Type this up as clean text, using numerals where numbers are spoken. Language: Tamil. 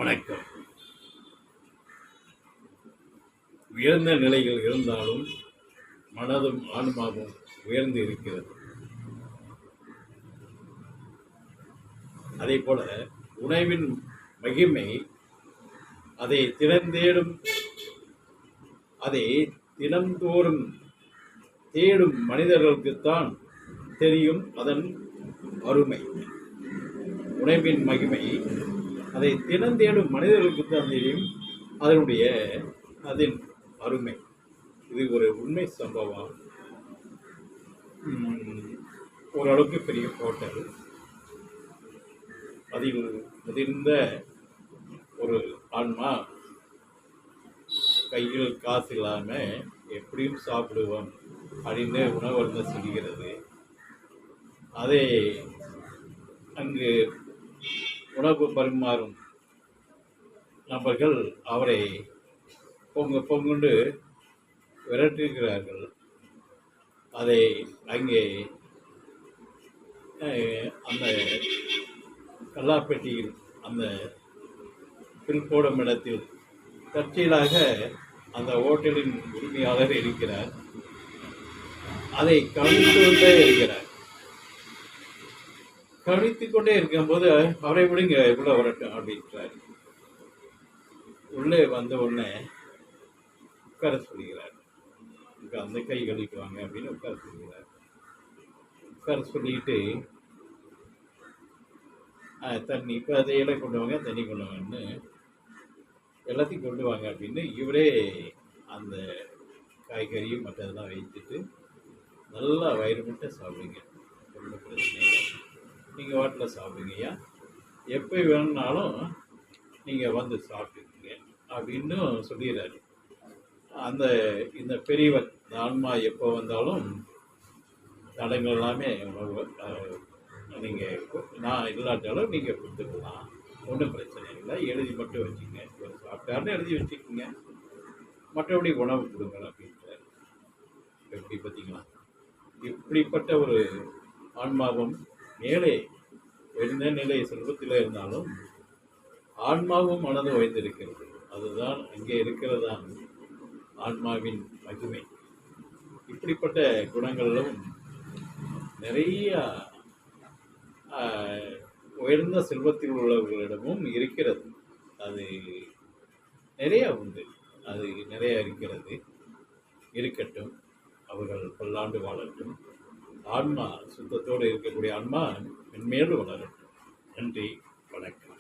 வணக்கம். உயர்ந்த நிலைகள் இருந்தாலும் மனதும் ஆன்மாவும் உயர்ந்து இருக்கிறது. அதே போல உணவின் மகிமை அதை திறந்தேடும் அதை தினந்தோறும் தேடும் மனிதர்களுக்குத்தான் தெரியும் அதன் அருமை. உணவின் மகிமை அதை தினந்தேடும் மனிதர்களுக்குத்தான் தெரியும் அதன் அருமை. இது ஒரு உண்மை சம்பவம். ஓரளவுக்கு பெரிய ஹோட்டல், அதில் முதிர்ந்த ஒரு ஆன்மா கையில் காசு இல்லாமல் எப்படியும் சாப்பிடுவோம் அப்படின்னு உணவருந்த சொல்கிறது. அதை அங்கு உணவு பரிமாறும் நபர்கள் அவரை பொங்குண்டு விரட்டுகிறார்கள். அதை அங்கே அந்த கல்லாப்பெட்டியில் அந்த பில் போடும் இடத்தில் தற்செயலாக அந்த ஹோட்டலின் உரிமையாளர் இருக்கிறார். அதை கவனித்துக் கொண்டே இருக்கும்போது அவரை விடுங்க உள்ள வரட்டும் அப்படின்றார். உள்ளே வந்த உடனே உட்கார சொல்லுகிறார். அந்த கை கழிக்குவாங்க அப்படின்னு உட்கார சொல்லுகிறார். உட்கார சொல்லிட்டு தண்ணி இப்போ அதையெல்லாம் கொண்டு வாங்க, தண்ணி கொண்டு வாங்கன்னு எல்லாத்தையும் கொண்டு வாங்க அப்படின்னு இவரே அந்த காய்கறியும் மற்றதெல்லாம் வைத்துட்டு நல்லா வயிறு மட்டும் சாப்பிடுங்க, ஒன்றும் பிரச்சனை இல்லை, நீங்கள் வாட்டில் சாப்பிடுங்கய்யா, எப்போ வேணும்னாலும் நீங்கள் வந்து சாப்பிட்டுக்குங்க அப்படின்னு சொல்லிடுறாரு. இந்த பெரியவர் இந்த ஆன்மா எப்போ வந்தாலும் தடங்கள் எல்லாமே உணவு நீங்கள் நான் இல்லாட்டாலும் நீங்கள் கொடுத்துக்கலாம், ஒன்றும் பிரச்சனை இல்லை, எழுதி மட்டும் வச்சுங்க, சாப்பிட்டாருன்னு எழுதி வச்சுக்கோங்க, மற்றபடி உணவு கொடுங்க அப்படின்றாரு. எப்படி பார்த்தீங்களா? இப்படிப்பட்ட ஒரு ஆன்மாவும் மேலே உயர்ந்த நிலை செல்வத்தில் இருந்தாலும் ஆன்மாவும் மனதும் உயர்ந்திருக்கிறது. அதுதான் அங்கே இருக்கிறதான் ஆன்மாவின் மகிமை. இப்படிப்பட்ட குணங்களும் நிறைய உயர்ந்த செல்வத்தில் உள்ளவர்களிடமும் இருக்கிறது. அது நிறைய உண்டு, அது நிறைய இருக்கிறது. இருக்கட்டும், அவர்கள் பல்லாண்டு வாழட்டும். ஆன்மா சுத்தத்தோடு இருக்கக்கூடிய ஆன்மா மென்மேலும் வளரட்டும். நன்றி, வணக்கம்.